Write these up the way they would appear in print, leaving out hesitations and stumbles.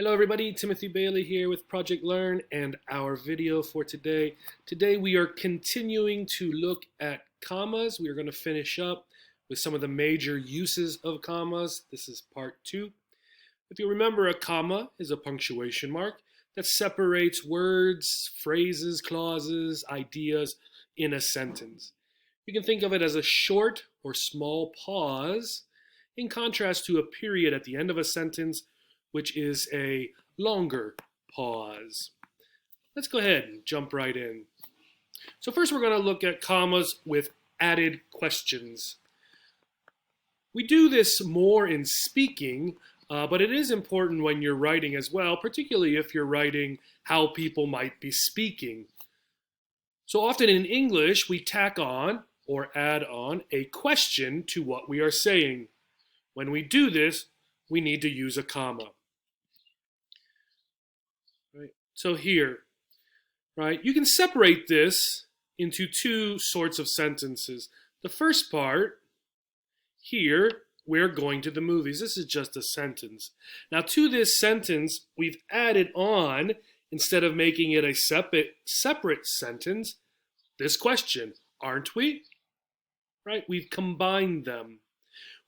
Hello everybody, Timothy Bailey here with Project Learn and our video for today. Today we are continuing to look at commas. We are going to finish up with some of the major uses of commas. This is part 2. If you remember, a comma is a punctuation mark that separates words, phrases, clauses, ideas in a sentence. You can think of it as a short or small pause in contrast to a period at the end of a sentence, which is a longer pause. Let's go ahead and jump right in. So first we're going to look at commas with added questions. We do this more in speaking, but it is important when you're writing as well, particularly if you're writing how people might be speaking. So often in English, we tack on or add on a question to what we are saying. When we do this, we need to use a comma. Right. So here, right, you can separate this into two sorts of sentences. The first part, here, we're going to the movies. This is just a sentence. Now to this sentence, we've added on, instead of making it a separate sentence, this question, aren't we? Right, we've combined them.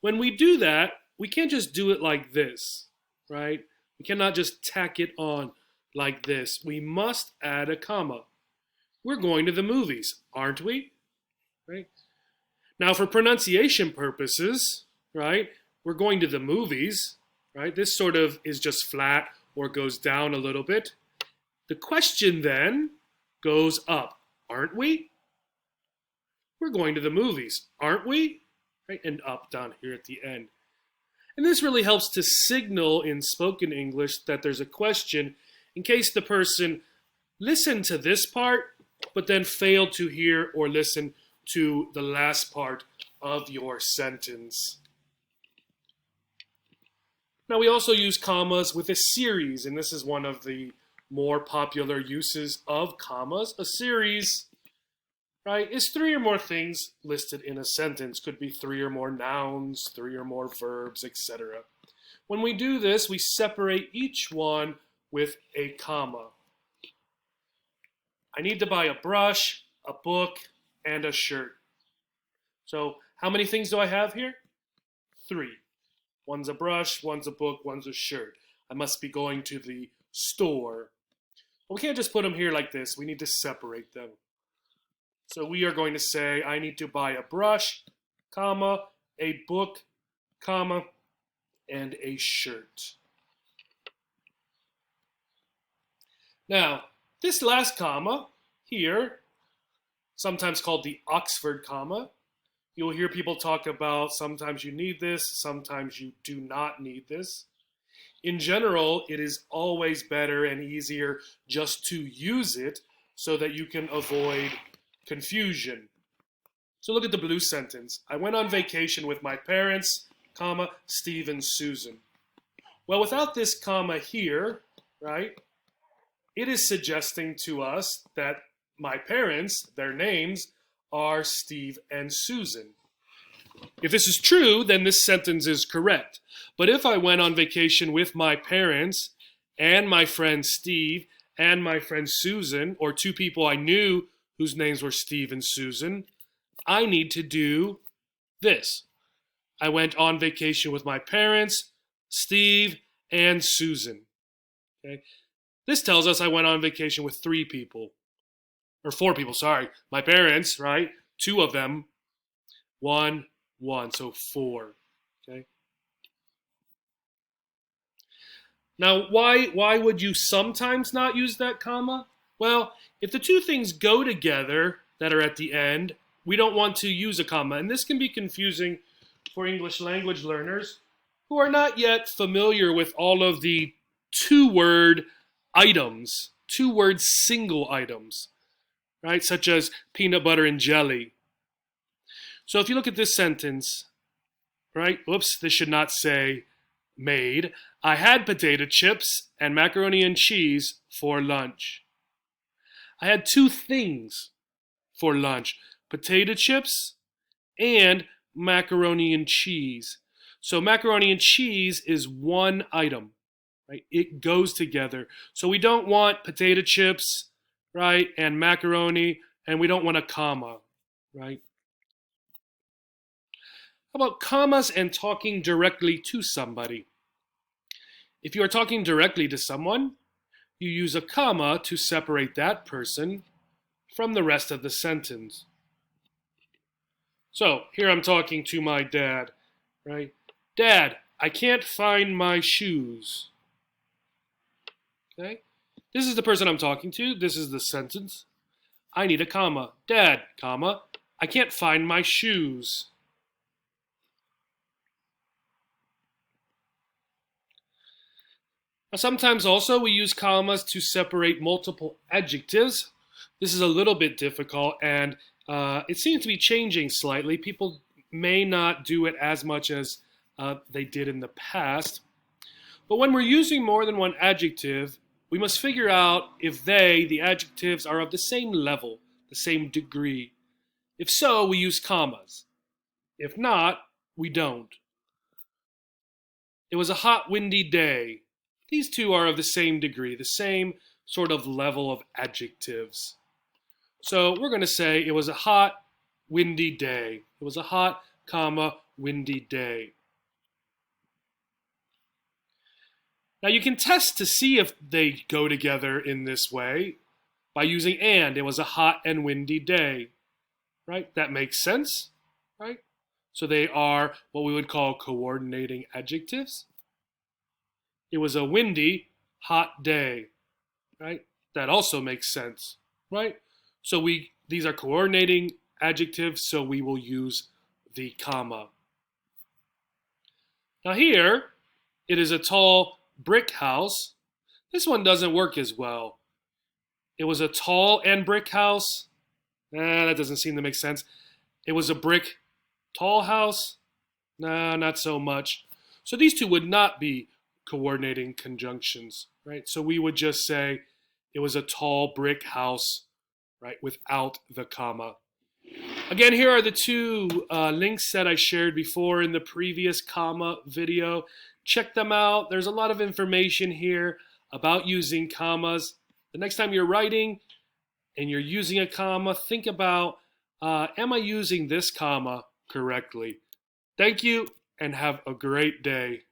When we do that, we can't just do it like this, right? We cannot just tack it on like this. We must add a comma. We're going to the movies, aren't we? Right? Now for pronunciation purposes, right, we're going to the movies, right? This sort of is just flat or goes down a little bit. The question then goes up, aren't we? We're going to the movies, aren't we? Right? And up down here at the end. And this really helps to signal in spoken English that there's a question in case the person listened to this part, but then failed to hear or listen to the last part of your sentence. Now we also use commas with a series, and this is one of the more popular uses of commas. A series, right, is 3 or more things listed in a sentence. Could be 3 or more nouns, 3 or more verbs, etc. When we do this, we separate each one with a comma. I need to buy a brush, a book, and a shirt. So how many things do I have here? 3. One's a brush, one's a book, one's a shirt. I must be going to the store. But we can't just put them here like this. We need to separate them. So we are going to say, I need to buy a brush, comma, a book, comma, and a shirt. Now, this last comma here, sometimes called the Oxford comma, you'll hear people talk about sometimes you need this, sometimes you do not need this. In general, it is always better and easier just to use it so that you can avoid confusion. So look at the blue sentence. I went on vacation with my parents, comma, Steve and Susan. Well, without this comma here, right, it is suggesting to us that my parents, their names, are Steve and Susan. If this is true, then this sentence is correct. But if I went on vacation with my parents and my friend Steve and my friend Susan, or 2 people I knew whose names were Steve and Susan, I need to do this. I went on vacation with my parents, Steve, and Susan. Okay? This tells us I went on vacation with 3 people, or 4 people, sorry. My parents, right? 2 of them, 1, so 4. Okay. Now, why would you sometimes not use that comma? Well, if the 2 things go together that are at the end, we don't want to use a comma. And this can be confusing for English language learners who are not yet familiar with all of the 2-word items, 2-word single items, right? Such as peanut butter and jelly. So if you look at this sentence, right? Oops, this should not say made. I had potato chips and macaroni and cheese for lunch. I had 2 things for lunch, potato chips and macaroni and cheese. So macaroni and cheese is 1 item. right? It goes together. So we don't want potato chips, right, and macaroni, and we don't want a comma, right? How about commas and talking directly to somebody? If you are talking directly to someone, you use a comma to separate that person from the rest of the sentence. So here I'm talking to my dad, right? Dad, I can't find my shoes. Okay? This is the person I'm talking to. This is the sentence. I need a comma. Dad, comma, I can't find my shoes. Now, sometimes also we use commas to separate multiple adjectives. This is a little bit difficult, and it seems to be changing slightly. People may not do it as much as they did in the past. But when we're using more than one adjective, we must figure out if the adjectives, are of the same level, the same degree. If so, we use commas. If not, we don't. It was a hot, windy day. These two are of the same degree, the same sort of level of adjectives. So we're going to say it was a hot, windy day. It was a hot, comma, windy day. Now you can test to see if they go together in this way by using and. It was a hot and windy day, right? That makes sense, right? So they are what we would call coordinating adjectives. It was a windy, hot day, right? That also makes sense, right? So these are coordinating adjectives, so we will use the comma. Now here, it is a tall brick house. This one doesn't work as well. It was a tall and brick house. That doesn't seem to make sense. It was a brick tall house. Nah, not so much. So these two would not be coordinating conjunctions, right? So we would just say it was a tall brick house, right, without the comma. Again, here are the two links that I shared before in the previous comma video. Check them out. There's a lot of information here about using commas. The next time you're writing and you're using a comma, think about, am I using this comma correctly? Thank you and have a great day.